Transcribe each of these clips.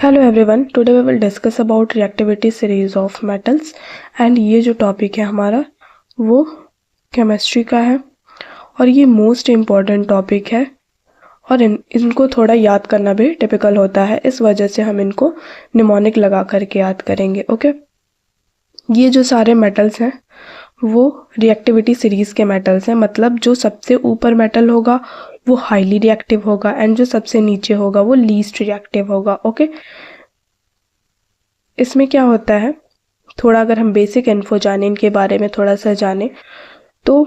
Hello everyone, today we will discuss about reactivity series of metals and ये जो topic है हमारा वो केमिस्ट्री का है और ये मोस्ट इम्पॉर्टेंट टॉपिक है और इनको थोड़ा याद करना भी टिपिकल होता है। इस वजह से हम इनको निमोनिक लगा करके याद करेंगे। ओके, ये जो सारे मेटल्स हैं वो रिएक्टिविटी सीरीज के मेटल्स हैं, मतलब जो सबसे ऊपर मेटल होगा वो हाईली रिएक्टिव होगा एंड जो सबसे नीचे होगा वो लीस्ट रिएक्टिव होगा। ओके, इसमें क्या होता है, थोड़ा अगर हम बेसिक इन्फो जाने, इनके बारे में थोड़ा सा जाने तो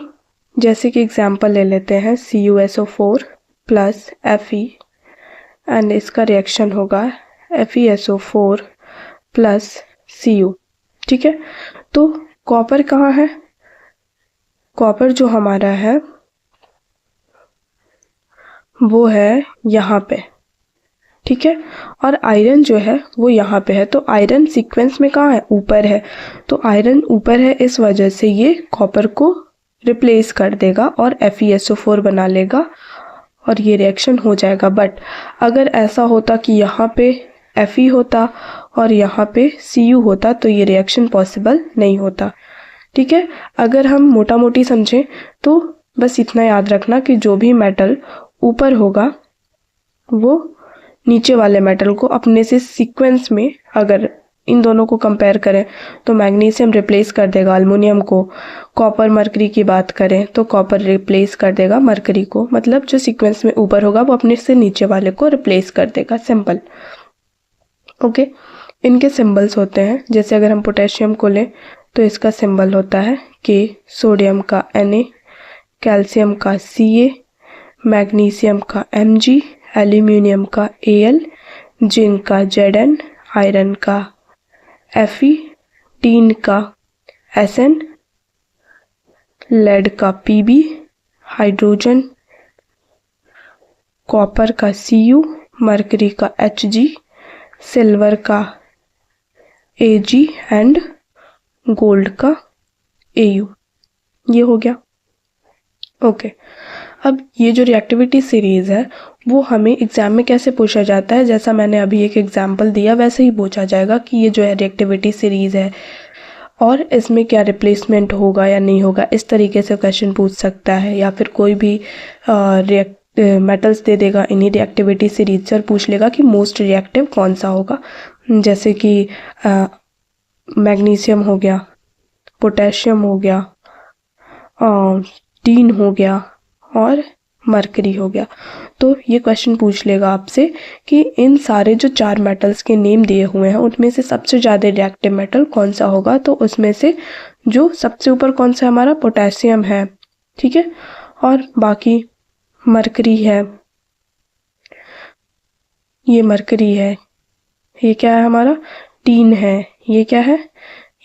जैसे कि एग्जांपल ले लेते हैं CuSO4 प्लस Fe एंड इसका रिएक्शन होगा FeSO4 प्लस Cu। ठीक है, तो कॉपर कहाँ है? कॉपर जो हमारा है वो है यहाँ पे, ठीक है, और आयरन जो है वो यहाँ पे है। तो आयरन सीक्वेंस में कहाँ है? ऊपर है। तो आयरन ऊपर है, इस वजह से ये कॉपर को रिप्लेस कर देगा और FeSO4 बना लेगा और ये रिएक्शन हो जाएगा। बट अगर ऐसा होता कि यहाँ पे Fe होता और यहाँ पे Cu होता तो ये रिएक्शन पॉसिबल नहीं होता। ठीक है, अगर हम मोटा मोटी समझें तो बस इतना याद रखना कि जो भी मेटल ऊपर होगा वो नीचे वाले मेटल को अपने से सीक्वेंस में, अगर इन दोनों को कंपेयर करें तो मैग्नीशियम रिप्लेस कर देगा अल्युमिनियम को, कॉपर मरकरी की बात करें तो कॉपर रिप्लेस कर देगा मरकरी को, मतलब जो सीक्वेंस में ऊपर होगा वो अपने से नीचे वाले को रिप्लेस कर देगा। सिंपल। ओके, इनके सिंबल्स होते हैं, जैसे अगर हम पोटेशियम को लें तो इसका सिंबल होता है K, सोडियम का Na, कैल्शियम का Ca, मैग्नीशियम का Mg, एल्यूमिनियम का Al, जिंक का Zn, आयरन का Fe, टीन का Sn, लेड का Pb, हाइड्रोजन कॉपर का Cu, मरकरी का Hg, सिल्वर का Ag एंड गोल्ड का Au। ये हो गया। ओके, अब ये जो रिएक्टिविटी सीरीज है वो हमें एग्जाम में कैसे पूछा जाता है, जैसा मैंने अभी एक एग्जांपल दिया वैसे ही पूछा जाएगा कि ये जो है रिएक्टिविटी सीरीज है और इसमें क्या रिप्लेसमेंट होगा या नहीं होगा, इस तरीके से क्वेश्चन पूछ सकता है। या फिर कोई भी मेटल्स दे देगा इन्हीं रिएक्टिविटी सीरीज से और पूछ लेगा कि मोस्ट रिएक्टिव कौन सा होगा, जैसे कि मैग्नीशियम हो गया, पोटेशियम हो गया, टीन हो गया और मरकरी हो गया। तो ये क्वेश्चन पूछ लेगा आपसे कि इन सारे जो चार मेटल्स के नेम दिए हुए हैं उनमें से सबसे ज़्यादा रिएक्टिव मेटल कौन सा होगा। तो उसमें से जो सबसे ऊपर कौन सा हमारा पोटेशियम है, ठीक है, और बाकी मरकरी है, ये मरकरी है, ये क्या है हमारा टीन है, ये क्या है,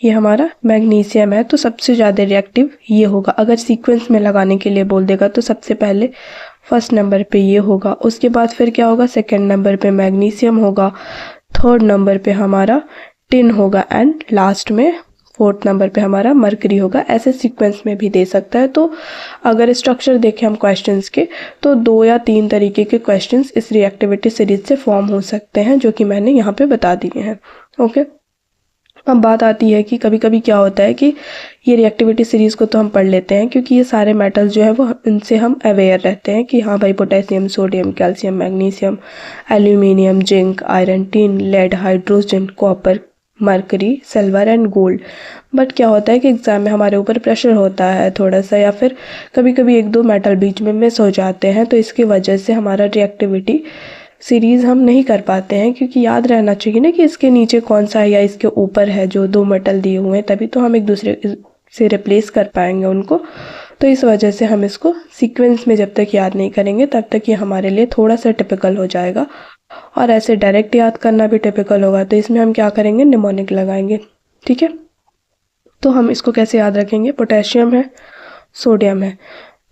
ये हमारा मैग्नीशियम है। तो सबसे ज़्यादा रिएक्टिव ये होगा। अगर सीक्वेंस में लगाने के लिए बोल देगा तो सबसे पहले फर्स्ट नंबर पे ये होगा, उसके बाद फिर क्या होगा, सेकंड नंबर पे मैग्नीशियम होगा, थर्ड नंबर पे हमारा टिन होगा एंड लास्ट में फोर्थ नंबर पे हमारा मरकरी होगा। ऐसे सीक्वेंस में भी दे सकता है। तो अगर स्ट्रक्चर देखें हम क्वेश्चंस के तो 2 या 3 तरीके के क्वेश्चंस इस रिएक्टिविटी सीरीज से फॉर्म हो सकते हैं, जो कि मैंने यहाँ पे बता दिए हैं। ओके, अब बात आती है कि कभी कभी क्या होता है कि ये रिएक्टिविटी सीरीज़ को तो हम पढ़ लेते हैं क्योंकि ये सारे मेटल्स जो है वो इनसे हम अवेयर रहते हैं कि हाँ भाई potassium, sodium, calcium, magnesium, aluminium, zinc, iron, tin, lead, hydrogen, copper, mercury, silver and gold. But क्या होता है कि एग्ज़ाम में हमारे ऊपर प्रेशर होता है थोड़ा सा, या फिर कभी कभी 1-2 मेटल बीच में मिस हो जाते हैं, तो इसकी वजह से हमारा रिएक्टिविटी सीरीज़ हम नहीं कर पाते हैं, क्योंकि याद रहना चाहिए ना कि इसके नीचे कौन सा है या इसके ऊपर है जो 2 मेटल दिए हुए हैं, तभी तो हम एक दूसरे से रिप्लेस कर पाएंगे उनको। तो इस वजह से हम इसको सीक्वेंस में जब तक याद नहीं करेंगे तब तक ये हमारे लिए थोड़ा सा टिपिकल हो जाएगा, और ऐसे डायरेक्ट याद करना भी टिपिकल होगा। तो इसमें हम क्या करेंगे, निमोनिक लगाएंगे। ठीक है, तो हम इसको कैसे याद रखेंगे, पोटेशियम है, सोडियम है,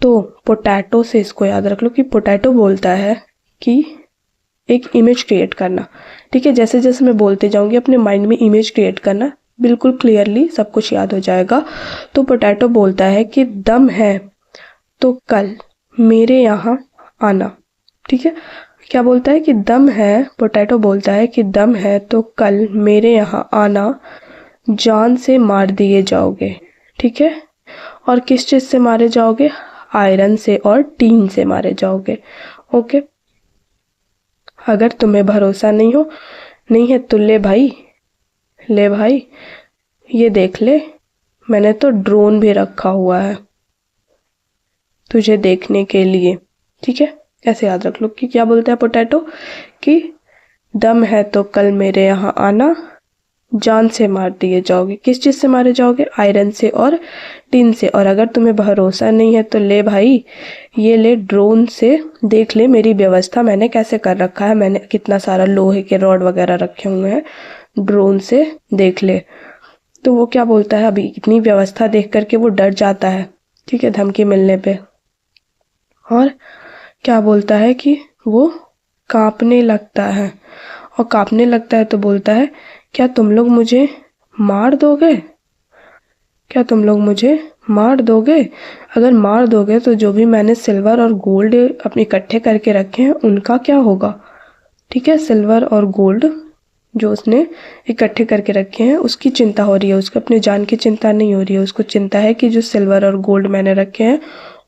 तो पोटैटो से इसको याद रख लो कि पोटैटो बोलता है कि एक इमेज क्रिएट करना। ठीक है, जैसे जैसे मैं बोलते जाऊंगी अपने माइंड में इमेज क्रिएट करना, बिल्कुल क्लियरली सब कुछ याद हो जाएगा। तो पोटैटो बोलता है कि दम है तो कल मेरे यहाँ आना। ठीक है, क्या बोलता है कि दम है, पोटैटो बोलता है कि दम है तो कल मेरे यहाँ आना, जान से मार दिए जाओगे। ठीक है, और किस चीज़ से मारे जाओगे? आयरन से और टीन से मारे जाओगे। ओके, अगर तुम्हें भरोसा नहीं है तो ले भाई, ये देख ले, मैंने तो ड्रोन भी रखा हुआ है तुझे देखने के लिए। ठीक है, ऐसे याद रख लो कि क्या बोलता है पोटैटो कि दम है तो कल मेरे यहाँ आना, जान से मार दिए जाओगे। किस चीज़ से मारे जाओगे? आयरन से और टीन से। और अगर तुम्हें भरोसा नहीं है तो ले भाई, ये ले ड्रोन से देख ले मेरी व्यवस्था मैंने कैसे कर रखा है, मैंने कितना सारा लोहे के रॉड वगैरह रखे हुए हैं, ड्रोन से देख ले। तो वो क्या बोलता है, अभी इतनी व्यवस्था देख करके वो डर जाता है, ठीक है, धमकी मिलने पे। और क्या बोलता है कि वो कांपने लगता है, और कांपने लगता है तो बोलता है क्या तुम लोग मुझे मार दोगे? क्या तुम लोग मुझे मार दोगे? अगर मार दोगे तो जो भी मैंने सिल्वर और गोल्ड अपने इकट्ठे करके रखे हैं उनका क्या होगा? ठीक है, सिल्वर और गोल्ड जो उसने इकट्ठे करके रखे हैं उसकी चिंता हो रही है, उसको अपनी जान की चिंता नहीं हो रही है, उसको चिंता है कि जो सिल्वर और गोल्ड मैंने रखे हैं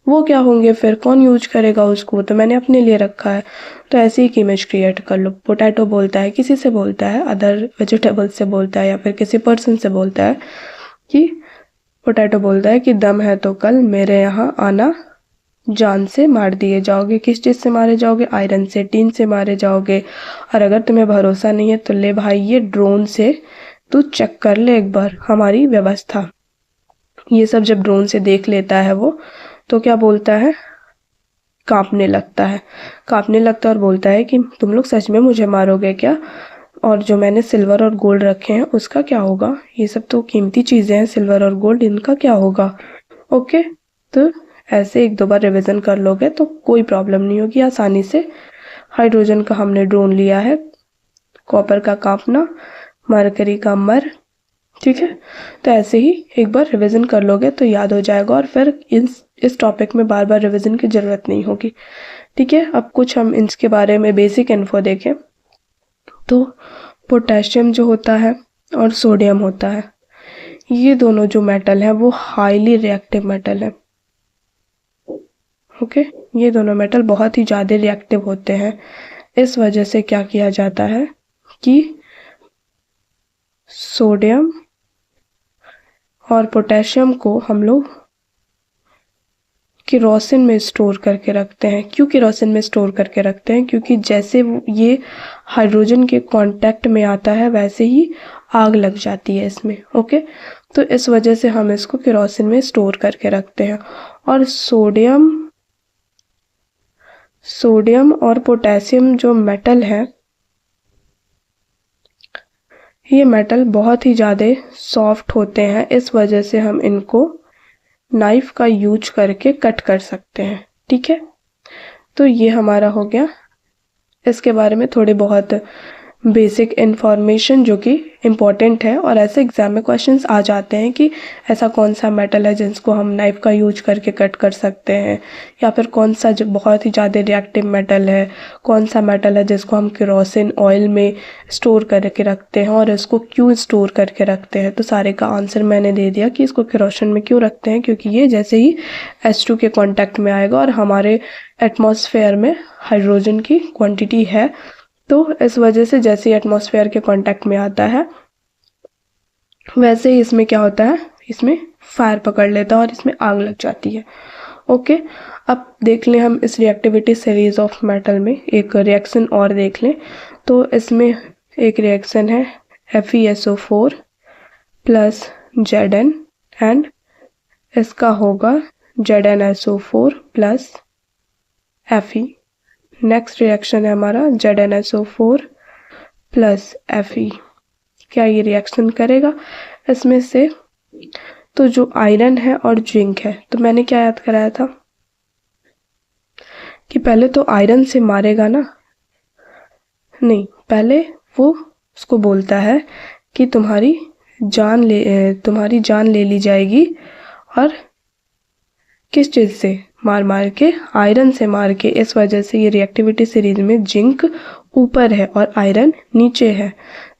वो क्या होंगे, फिर कौन यूज करेगा उसको, तो मैंने अपने लिए रखा है। तो ऐसे ही इमेज क्रिएट कर लो। पोटैटो बोलता है, किसी से बोलता है, अदर वेजिटेबल से बोलता है या फिर किसी पर्सन से बोलता है कि पोटैटो बोलता है कि दम है तो कल मेरे यहाँ आना, जान से मार दिए जाओगे। किस चीज़ से मारे जाओगे? आयरन से, टीन से मारे जाओगे। और अगर तुम्हें भरोसा नहीं है तो ले भाई, ये ड्रोन से तू चेक कर ले एक बार हमारी व्यवस्था। ये सब जब ड्रोन से देख लेता है वो, तो क्या बोलता है, कांपने लगता है और बोलता है कि तुम लोग सच में मुझे मारोगे क्या? और जो मैंने सिल्वर और गोल्ड रखे हैं उसका क्या होगा? ये सब तो कीमती चीज़ें हैं, सिल्वर और गोल्ड, इनका क्या होगा? ओके, तो ऐसे एक दो बार रिवीजन कर लोगे तो कोई प्रॉब्लम नहीं होगी, आसानी से। हाइड्रोजन का हमने ड्रोन लिया है, कॉपर का कांपना, मरकरी का मर। ठीक है, तो ऐसे ही एक बार रिवीजन कर लोगे तो याद हो जाएगा, और फिर इस टॉपिक में बार बार रिवीजन की ज़रूरत नहीं होगी। ठीक है, अब कुछ हम इसके बारे में बेसिक इन्फो देखें। तो पोटेशियम जो होता है और सोडियम होता है, ये दोनों जो मेटल है वो हाईली रिएक्टिव मेटल है। ओके, ये दोनों मेटल बहुत ही ज़्यादा रिएक्टिव होते हैं। इस वजह से क्या किया जाता है कि सोडियम और पोटेशियम को हम लोग केरोसिन में स्टोर करके रखते हैं। क्यों केरोसिन में स्टोर करके रखते हैं? क्योंकि जैसे ये हाइड्रोजन के कांटेक्ट में आता है वैसे ही आग लग जाती है इसमें। ओके, तो इस वजह से हम इसको केरोसिन में स्टोर करके रखते हैं। और सोडियम और पोटेशियम जो मेटल है, ये मेटल बहुत ही ज़्यादा सॉफ्ट होते हैं, इस वजह से हम इनको नाइफ का यूज करके कट कर सकते हैं। ठीक है, तो ये हमारा हो गया इसके बारे में थोड़ी बहुत बेसिक इन्फॉर्मेशन जो कि इम्पॉर्टेंट है, और ऐसे एग्जाम में क्वेश्चंस आ जाते हैं कि ऐसा कौन सा मेटल है जिसको हम नाइफ का यूज करके कट कर सकते हैं, या फिर कौन सा जो बहुत ही ज़्यादा रिएक्टिव मेटल है, कौन सा मेटल है जिसको हम केरोसिन ऑयल में स्टोर करके रखते हैं और इसको क्यों स्टोर करके रखते हैं। तो सारे का आंसर मैंने दे दिया कि इसको केरोसिन में क्यों रखते हैं, क्योंकि ये जैसे ही H2 के कॉन्टैक्ट में आएगा और हमारे एटमॉस्फेयर में हाइड्रोजन की क्वांटिटी है, तो इस वजह से जैसे ही एटमॉस्फेयर के कांटेक्ट में आता है वैसे ही इसमें क्या होता है, इसमें फायर पकड़ लेता है और इसमें आग लग जाती है। ओके, अब देख लें हम इस रिएक्टिविटी सीरीज ऑफ मेटल में एक रिएक्शन और देख लें। तो इसमें एक रिएक्शन है FeSO4 प्लस Zn एंड इसका होगा ZnSO4 plus Fe। Next reaction है हमारा ZnSO4 प्लस Fe। क्या ये रिएक्शन करेगा इसमें से? तो जो आयरन है और जिंक है, तो मैंने क्या याद कराया था कि पहले तो आयरन से मारेगा ना, नहीं, पहले वो उसको बोलता है कि तुम्हारी जान ले ली जाएगी। और किस चीज़ से? मार मार के, आयरन से मार के, इस वजह से ये रिएक्टिविटी सीरीज में जिंक ऊपर है और आयरन नीचे है,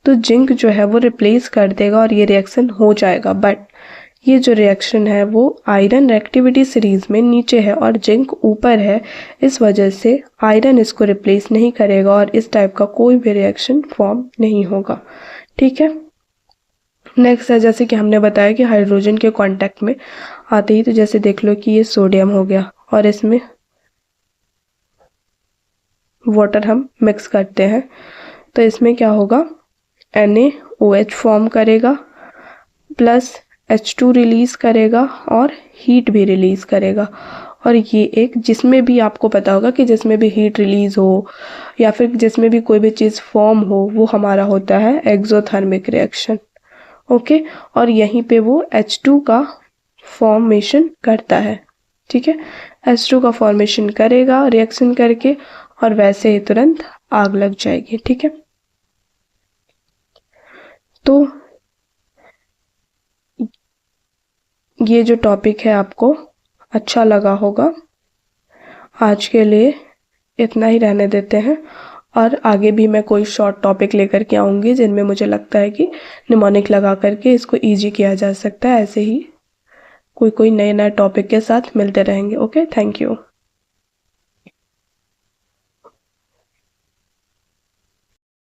तो जिंक जो है वो रिप्लेस कर देगा और ये रिएक्शन हो जाएगा। बट ये जो रिएक्शन है वो आयरन रिएक्टिविटी सीरीज में नीचे है और जिंक ऊपर है, इस वजह से आयरन इसको रिप्लेस नहीं करेगा और इस टाइप का कोई भी रिएक्शन फॉर्म नहीं होगा। ठीक है, नेक्स्ट है जैसे कि हमने बताया कि हाइड्रोजन के कांटेक्ट में आते ही, तो जैसे देख लो कि ये सोडियम हो गया और इसमें वाटर हम मिक्स करते हैं, तो इसमें क्या होगा, NaOH फॉर्म करेगा प्लस H2 रिलीज करेगा और हीट भी रिलीज करेगा। और ये एक, जिसमें भी आपको पता होगा कि जिसमें भी हीट रिलीज हो या फिर जिसमें भी कोई भी चीज़ फॉर्म हो वो हमारा होता है एक्सोथर्मिक रिएक्शन। ओके, और यहीं पे वो H2 का फॉर्मेशन करता है। ठीक है, H2 का फॉर्मेशन करेगा रिएक्शन करके और वैसे ही तुरंत आग लग जाएगी। ठीक है, तो ये जो टॉपिक है आपको अच्छा लगा होगा। आज के लिए इतना ही रहने देते हैं और आगे भी मैं कोई शॉर्ट टॉपिक लेकर के आऊँगी जिनमें मुझे लगता है कि निमोनिक लगा करके इसको इजी किया जा सकता है। ऐसे ही कोई नए नए टॉपिक के साथ मिलते रहेंगे। Okay, thank you.